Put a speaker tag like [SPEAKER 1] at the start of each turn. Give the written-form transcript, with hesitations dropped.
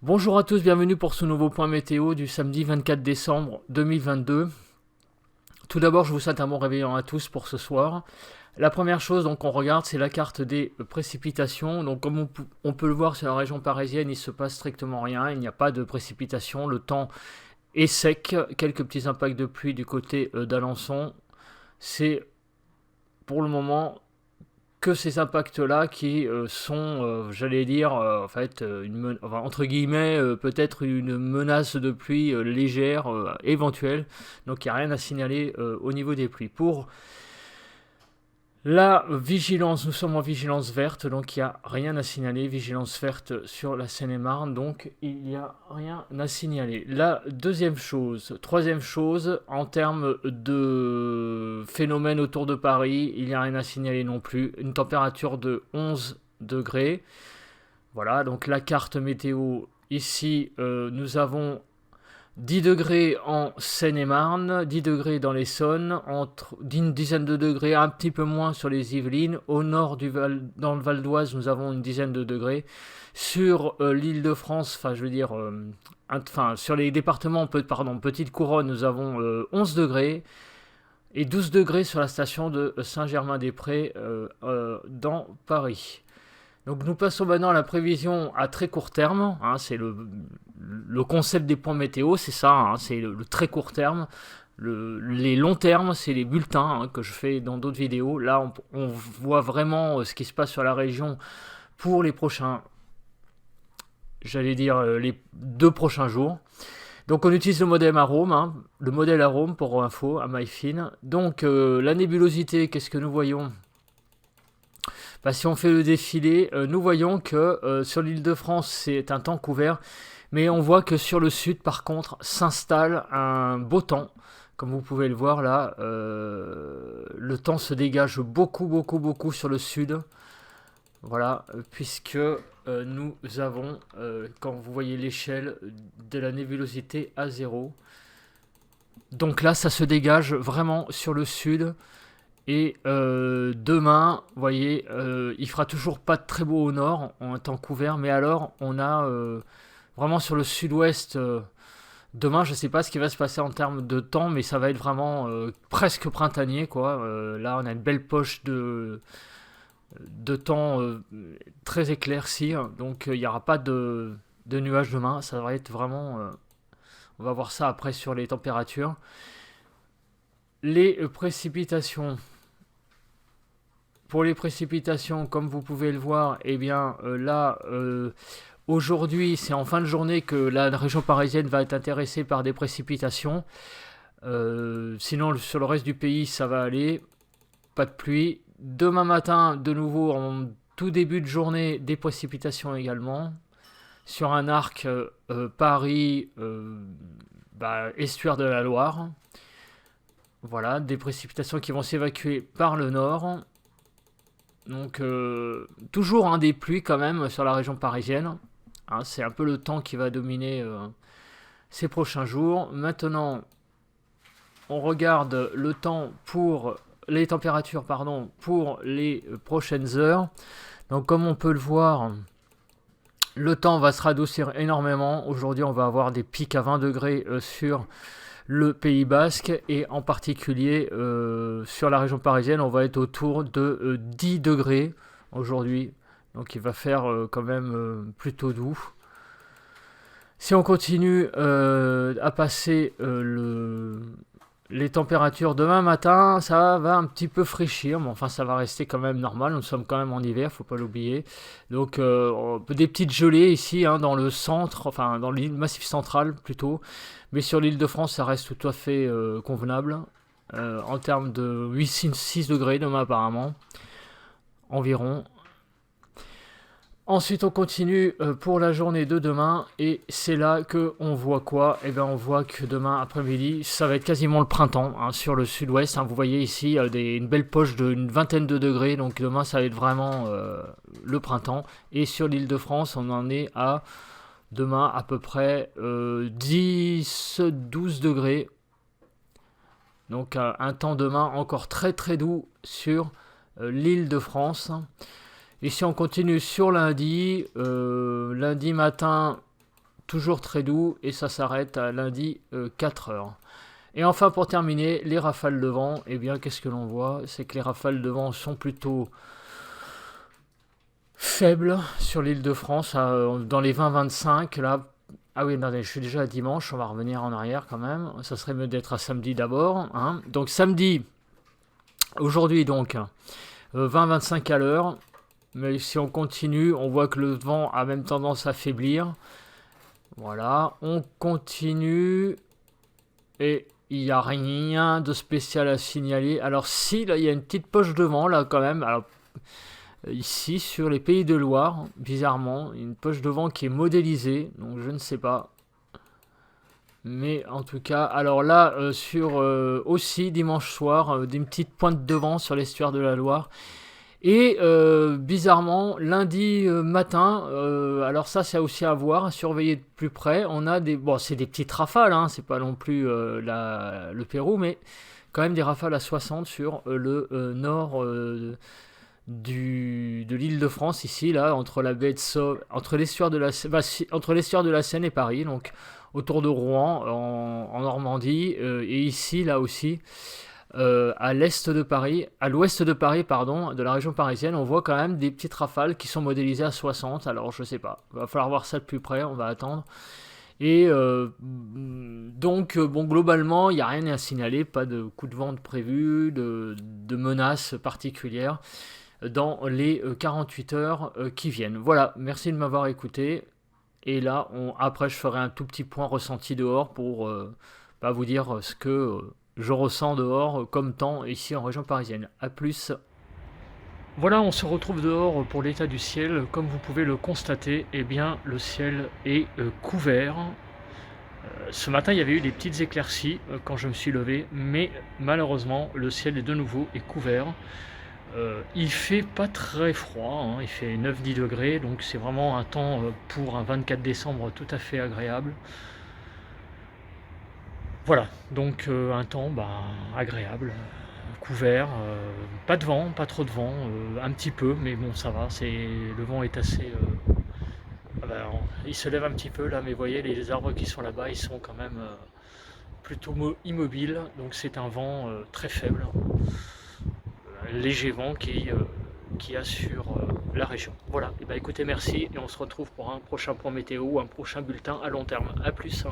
[SPEAKER 1] Bonjour à tous, bienvenue pour ce nouveau point météo du samedi 24 décembre 2022. Tout d'abord, je vous souhaite un bon réveillon à tous pour ce soir. La première chose donc on regarde, c'est la carte des précipitations. Donc comme on peut le voir sur la région parisienne, il ne se passe strictement rien, il n'y a pas de précipitations, le temps est sec, quelques petits impacts de pluie du côté d'Alençon. C'est pour le moment que ces impacts-là qui sont, j'allais dire, en fait, enfin, entre guillemets, peut-être une menace de pluie légère, éventuelle. Donc il n'y a rien à signaler au niveau des pluies. Pour la vigilance, nous sommes en vigilance verte, donc il n'y a rien à signaler. Vigilance verte sur la Seine-et-Marne, donc il n'y a rien à signaler. La troisième chose, en termes de phénomènes autour de Paris, il n'y a rien à signaler non plus. Une température de 11 degrés. Voilà, donc la carte météo, ici, nous avons 10 degrés en Seine-et-Marne, 10 degrés dans l'Essonne, entre une dizaine de degrés, un petit peu moins sur les Yvelines. Au nord dans le Val d'Oise, nous avons une dizaine de degrés. Sur l'Île-de-France, enfin je veux dire, sur les départements, Petite Couronne, nous avons 11 degrés et 12 degrés sur la station de Saint-Germain-des-Prés dans Paris. Donc nous passons maintenant à la prévision à très court terme, hein, c'est le concept des points météo, c'est ça, hein, c'est le très court terme. Les longs termes, c'est les bulletins que je fais dans d'autres vidéos. Là, on voit vraiment ce qui se passe sur la région pour les prochains, les 2 prochains jours. Donc on utilise le modèle Arome, le modèle Arome pour info à MyFin. Donc la nébulosité, qu'est-ce que nous voyons? Si on fait le défilé, nous voyons que sur l'île de France, c'est un temps couvert, mais on voit que sur le sud, par contre, s'installe un beau temps. Comme vous pouvez le voir là, le temps se dégage beaucoup sur le sud. Voilà, puisque nous avons, quand vous voyez l'échelle de la nébulosité à 0. Donc là, ça se dégage vraiment sur le sud. Et demain, vous voyez, il fera toujours pas très beau au nord, en temps couvert, mais alors on a vraiment sur le sud-ouest, demain je sais pas ce qui va se passer en termes de temps, mais ça va être vraiment presque printanier, quoi. Là on a une belle poche de temps très éclairci, donc il n'y aura pas de nuages demain, ça va être vraiment... on va voir ça après sur les températures. Les précipitations... Pour les précipitations, comme vous pouvez le voir, eh bien là, aujourd'hui, c'est en fin de journée que la région parisienne va être intéressée par des précipitations. Sinon, sur le reste du pays, ça va aller. Pas de pluie. Demain matin, de nouveau, en tout début de journée, des précipitations également. Sur un arc Paris, estuaire de la Loire. Voilà, des précipitations qui vont s'évacuer par le nord. Donc toujours des pluies quand même sur la région parisienne. C'est un peu le temps qui va dominer ces prochains jours. Maintenant, on regarde le temps pour les températures pour les prochaines heures. Donc comme on peut le voir, le temps va se radoucir énormément. Aujourd'hui, on va avoir des pics à 20 degrés sur le Pays Basque et en particulier sur la région parisienne, on va être autour de 10 degrés aujourd'hui. Donc il va faire quand même plutôt doux. Si on continue à passer les températures demain matin, ça va un petit peu fraîchir, mais enfin ça va rester quand même normal, nous sommes quand même en hiver, faut pas l'oublier. Donc des petites gelées ici dans le centre, enfin dans le massif central plutôt, mais sur l'île de France ça reste tout à fait convenable, en termes de 6 degrés demain apparemment, environ. Ensuite, on continue pour la journée de demain et c'est là que on voit quoi? Eh bien, on voit que demain après-midi, ça va être quasiment le printemps sur le sud-ouest. Vous voyez ici une belle poche d'une vingtaine de degrés. Donc demain, ça va être vraiment le printemps. Et sur l'île de France, on en est à demain à peu près 10-12 degrés. Donc un temps demain encore très très doux sur l'île de France. Et si on continue sur lundi, lundi matin, toujours très doux, et ça s'arrête à lundi 4 heures. Et enfin, pour terminer, les rafales de vent, eh bien, qu'est-ce que l'on voit? C'est que les rafales de vent sont plutôt faibles sur l'île de France, dans les 20-25, là. Ah oui, attendez, je suis déjà à dimanche, on va revenir en arrière quand même. Ça serait mieux d'être à samedi d'abord, hein. Donc samedi, aujourd'hui donc, 20-25 à l'heure. Mais si on continue, on voit que le vent a même tendance à faiblir. Voilà, on continue. Et il n'y a rien de spécial à signaler. Alors si, là, il y a une petite poche de vent, là, quand même. Alors, ici, sur les Pays de Loire, bizarrement, une poche de vent qui est modélisée. Donc, je ne sais pas. Mais en tout cas, alors là, aussi, dimanche soir, d'une petite pointe de vent sur l'estuaire de la Loire. Et bizarrement, lundi matin, alors ça c'est aussi à voir, à surveiller de plus près. On a des, bon, c'est des petites rafales, hein, c'est pas non plus le Pérou, mais quand même des rafales à 60 sur le nord de l'île de France, ici, là, entre la baie de Somme, entre l'estuaire de la Seine et Paris, donc autour de Rouen, en Normandie, et ici, là aussi. À l'est de Paris, à l'ouest de Paris, pardon, de la région parisienne, on voit quand même des petites rafales qui sont modélisées à 60. Alors je sais pas, il va falloir voir ça de plus près, on va attendre. Et donc, bon, globalement, il n'y a rien à signaler, pas de coup de vent prévu, de menaces particulières dans les 48 heures qui viennent. Voilà, merci de m'avoir écouté. Et là, après, je ferai un tout petit point ressenti dehors pour vous dire ce que je ressens dehors comme temps ici en région parisienne. A plus. Voilà, on se retrouve dehors pour l'état du ciel. Comme vous pouvez le constater, eh bien, le ciel est couvert. Ce matin, il y avait eu des petites éclaircies quand je me suis levé, mais malheureusement, le ciel est de nouveau couvert. Il fait pas très froid, hein, il fait 9-10 degrés, donc c'est vraiment un temps pour un 24 décembre tout à fait agréable. Voilà, donc un temps agréable, couvert, pas de vent, pas trop de vent, un petit peu, mais bon ça va, le vent est assez... il se lève un petit peu là, mais vous voyez les arbres qui sont là-bas, ils sont quand même plutôt immobiles, donc c'est un vent très faible, léger vent qui assure la région. Voilà, et écoutez, merci, et on se retrouve pour un prochain point météo, un prochain bulletin à long terme. A plus.